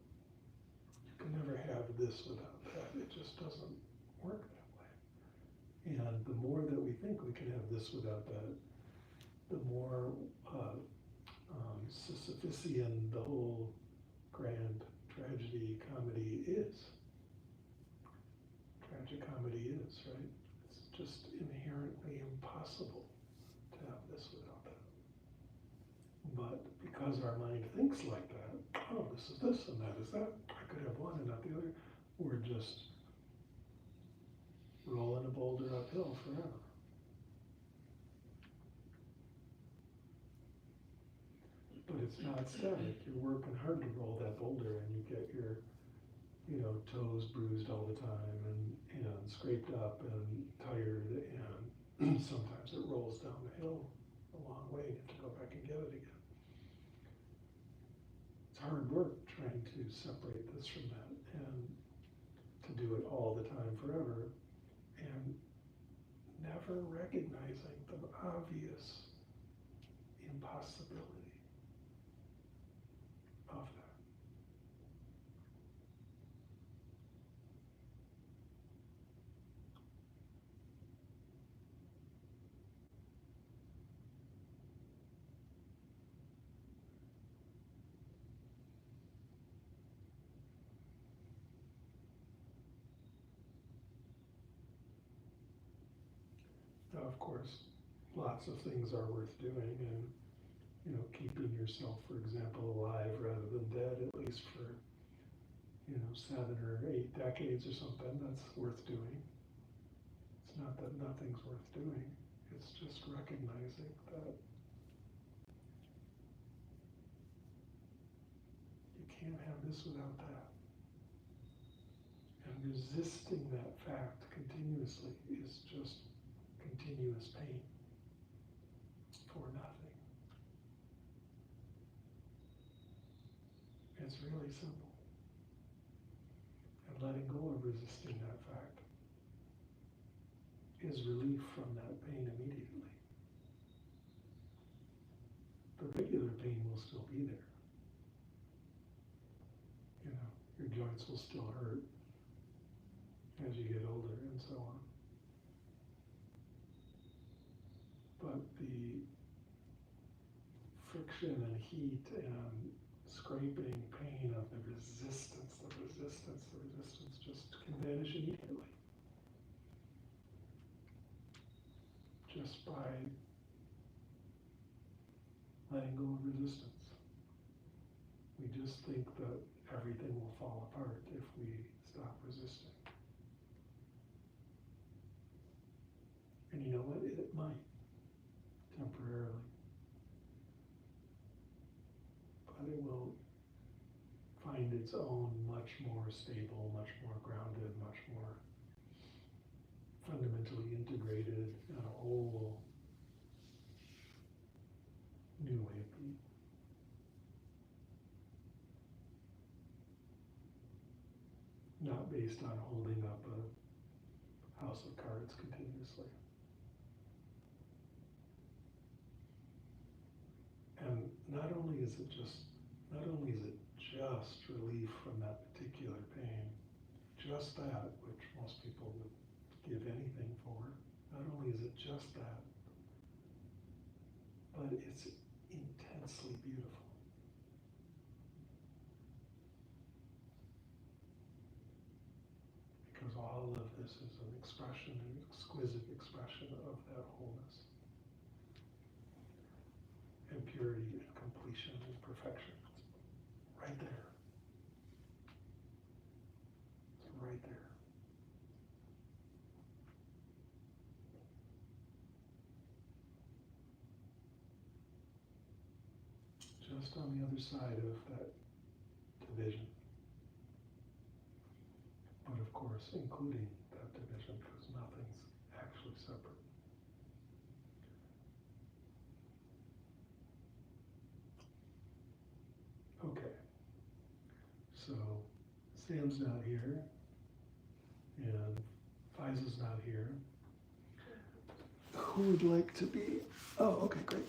Speaker 1: You can never have this without that. It just doesn't work that way. And the more that we think we can have this without that, the more Sisyphusian the whole grand tragedy comedy is. Tragicomedy is, right? It's just inherently impossible to have this without that. But because our mind thinks like that, oh, this is this and that is that, I could have one and not the other, we're just rolling a boulder uphill forever. But it's not static. You're working hard to roll that boulder and you get your toes bruised all the time and scraped up and tired, and sometimes it rolls down the hill a long way and you have to go back and get it again. It's hard work trying to separate this from that and to do it all the time forever and never recognizing the obvious impossibility of that. Now, of course, lots of things are worth doing, and keeping yourself, for example, alive rather than dead, at least for 7 or 8 decades or something, that's worth doing. It's not that nothing's worth doing. It's just recognizing that you can't have this without that. And resisting that fact continuously is just continuous pain for nothing. It's really simple. And letting go of resisting that fact is relief from that pain immediately. The regular pain will still be there. Your joints will still hurt as you get older and so on. But the friction and heat and scraping pain of the resistance just can vanish immediately. Just by letting go of resistance. We just think that everything will fall apart if we stop resisting. And you know what? It might, temporarily. But it will find its own much more stable, much more grounded, much more fundamentally integrated in a whole new way of being. Not based on holding up a house of cards continuously. And not only is it just relief from that particular pain, just that, which most people would give anything for, not only is it just that, but it's intense. intensely beautiful. Because all of this is an expression, an exquisite expression of that wholeness and purity and completion and perfection. It's right there. It's right there. Just on the other side of that division. But of course, including that division, because nothing's actually separate. Okay, so Sam's not here, and Faiza's not here. Who would like to be? Oh, okay, great.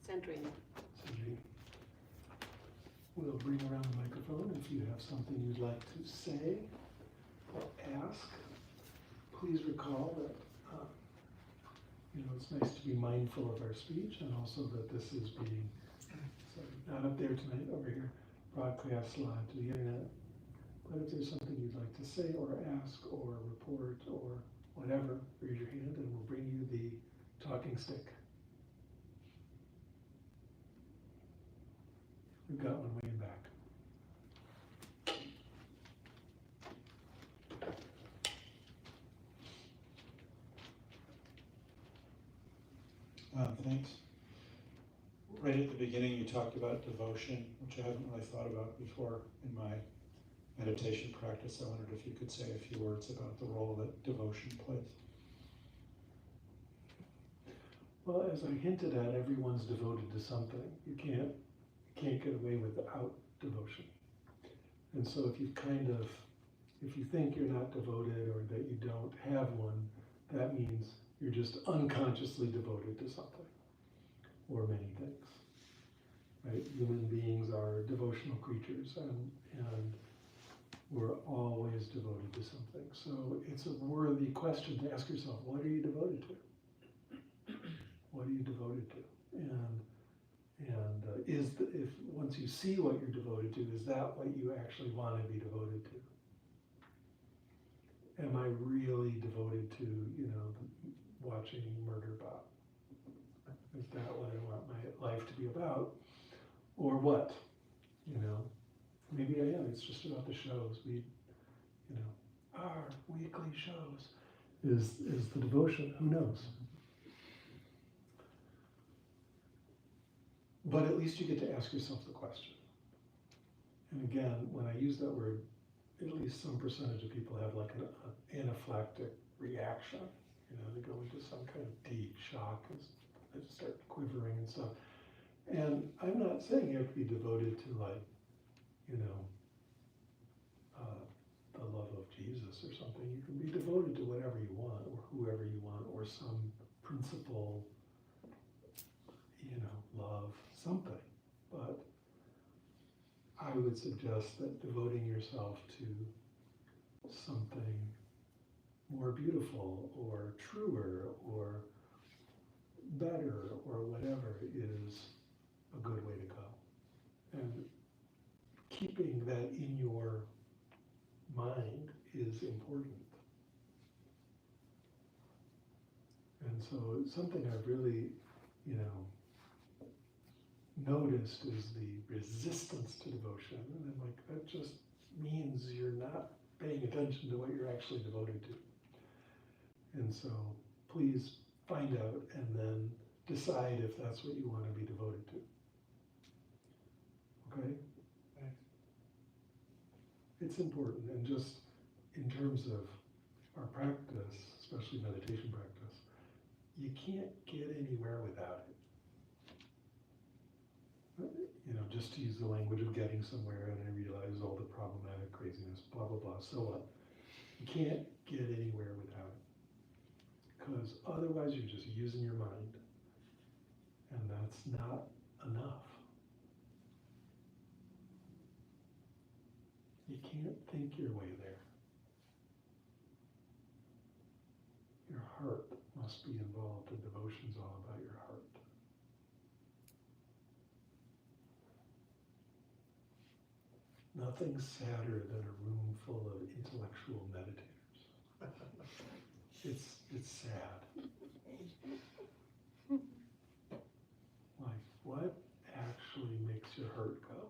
Speaker 2: Centering.
Speaker 1: We'll bring around the microphone. If you have something you'd like to say or ask, please recall that it's nice to be mindful of our speech, and also that this is being not up there tonight, over here, broadcast live to the internet. But if there's something you'd like to say or ask or report or whatever, raise your hand and we'll bring you the talking stick. We've got one way back.
Speaker 3: Thanks. Right at the beginning, you talked about devotion, which I haven't really thought about before in my meditation practice. I wondered if you could say a few words about the role that devotion plays.
Speaker 1: Well, as I hinted at, everyone's devoted to something. You can't get away without devotion. And so if you think you're not devoted or that you don't have one, that means you're just unconsciously devoted to something or many things. Right? Human beings are devotional creatures, and we're always devoted to something. So it's a worthy question to ask yourself, what are you devoted to? What are you devoted to? And if once you see what you're devoted to, is that what you actually want to be devoted to? Am I really devoted to, watching Murderbot? Is that what I want my life to be about? Or what? Maybe I am. It's just about the shows. Our weekly shows is the devotion. Who knows? But at least you get to ask yourself the question. And again, when I use that word, at least some percentage of people have like an anaphylactic reaction. They go into some kind of deep shock and they just start quivering and stuff. And I'm not saying you have to be devoted to the love of Jesus or something. You can be devoted to whatever you want or whoever you want or some principle, love, something. But I would suggest that devoting yourself to something more beautiful or truer or better or whatever is a good way to go. And keeping that in your mind is important. And so something I've really, noticed is the resistance to devotion. And I'm like, that just means you're not paying attention to what you're actually devoted to. And so please find out and then decide if that's what you want to be devoted to. Okay?
Speaker 3: Thanks.
Speaker 1: It's important, and just in terms of our practice, especially meditation practice, you can't get anywhere without it. Just to use the language of getting somewhere, and I realize all the problematic craziness, blah, blah, blah, so what? You can't get anywhere without it. Because otherwise you're just using your mind, and that's not enough. You can't think your way there. Your heart must be involved, and devotion's all about your heart. Nothing's sadder than a room full of intellectual meditators. It's sad. Like, what actually makes your heart go?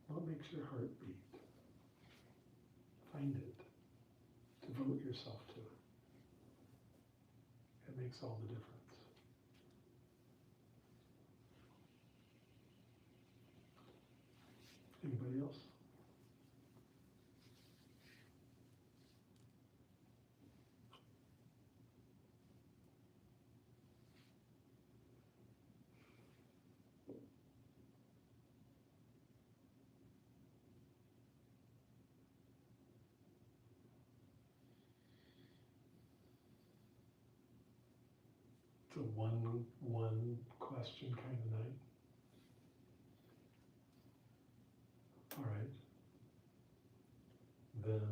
Speaker 1: What makes your heart beat? Find it. Devote yourself to it. It makes all the difference. Anybody else? It's a one question kind of night. All right. Then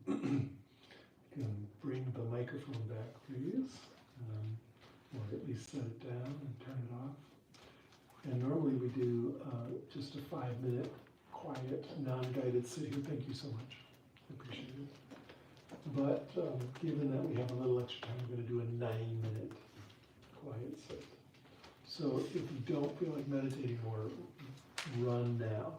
Speaker 1: you can bring the microphone back, please, or at least set it down and turn it off. And normally we do just a 5-minute quiet, non-guided sit here. Thank you so much. I appreciate it. But given that we have a little extra time, we're going to do a 9-minute quiet sit. So if you don't feel like meditating more, run now.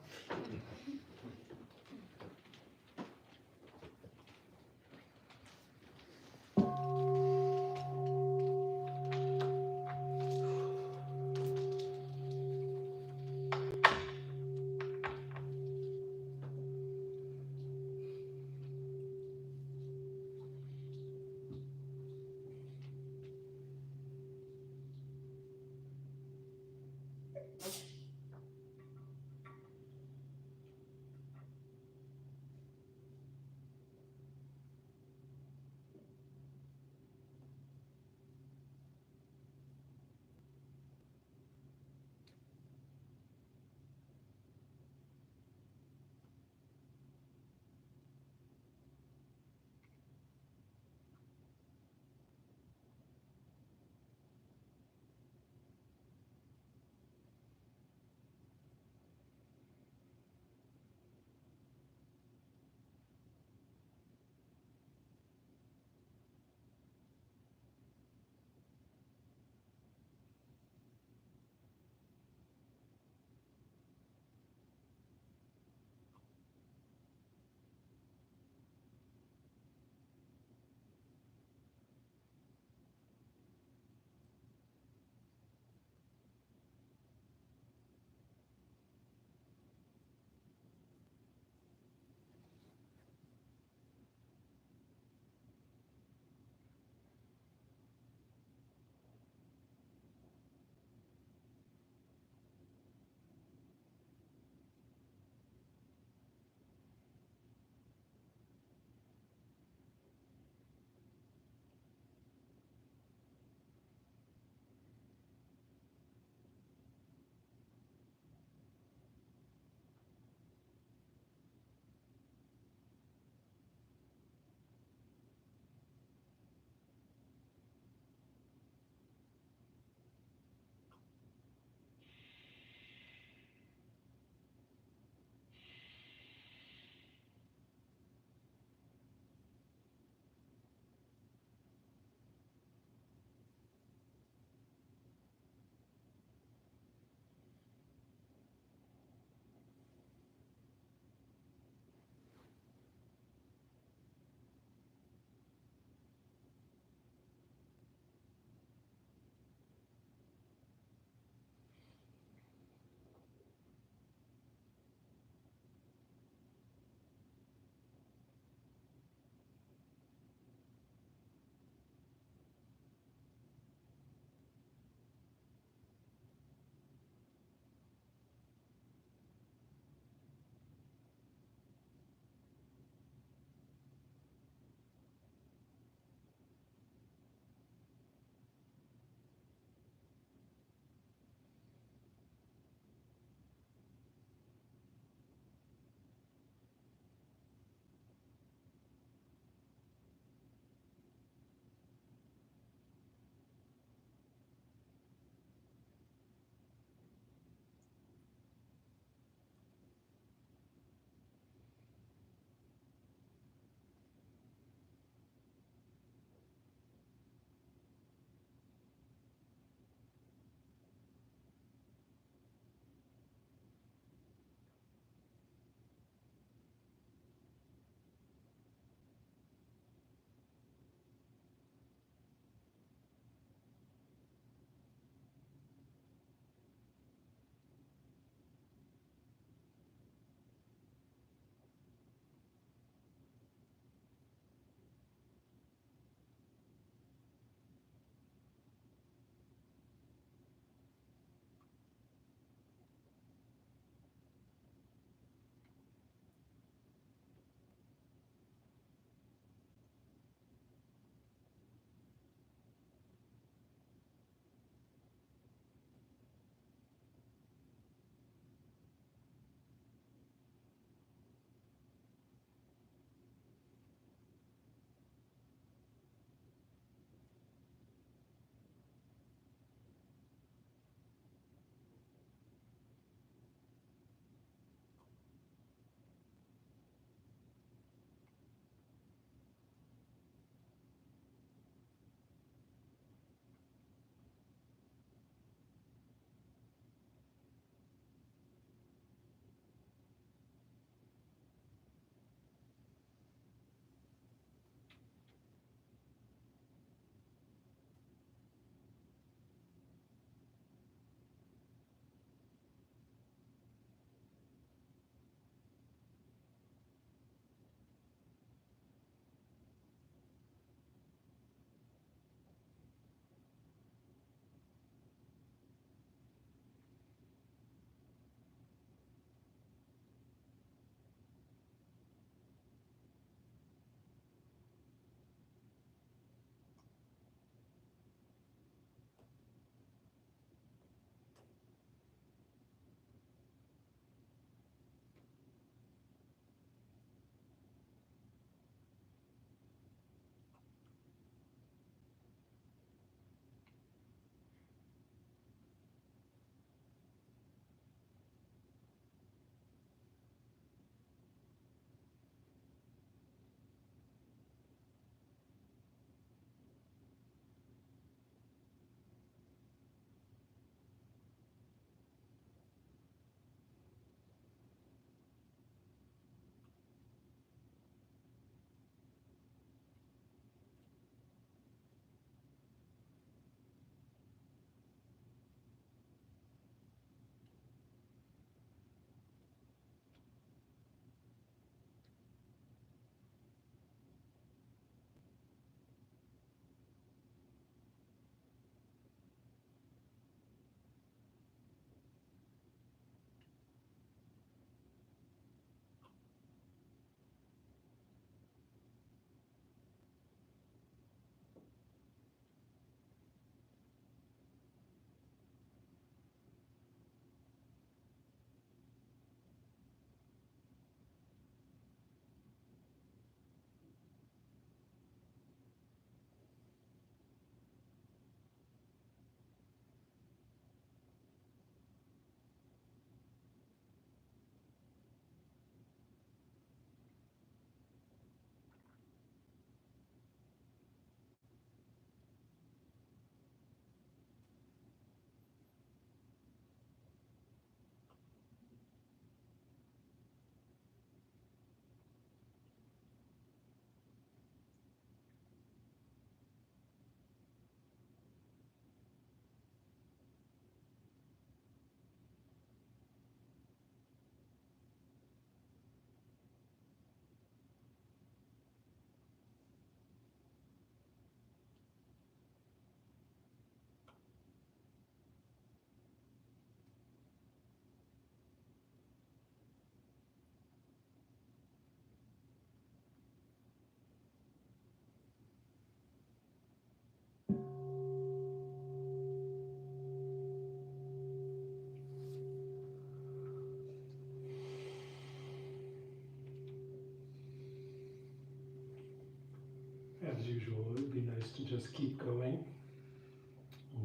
Speaker 1: as usual, it would be nice to just keep going,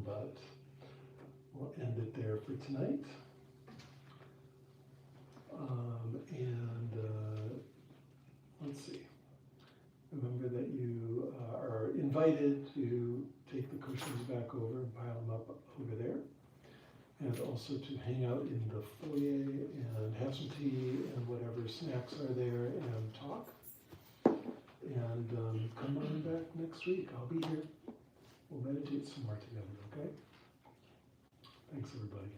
Speaker 1: but we'll end it there for tonight. Let's see. Remember that you are invited to take the cushions back over and pile them up over there. And also to hang out in the foyer and have some tea and whatever snacks are there and talk. And come on back next week. I'll be here. We'll meditate some more together, okay? Thanks, everybody.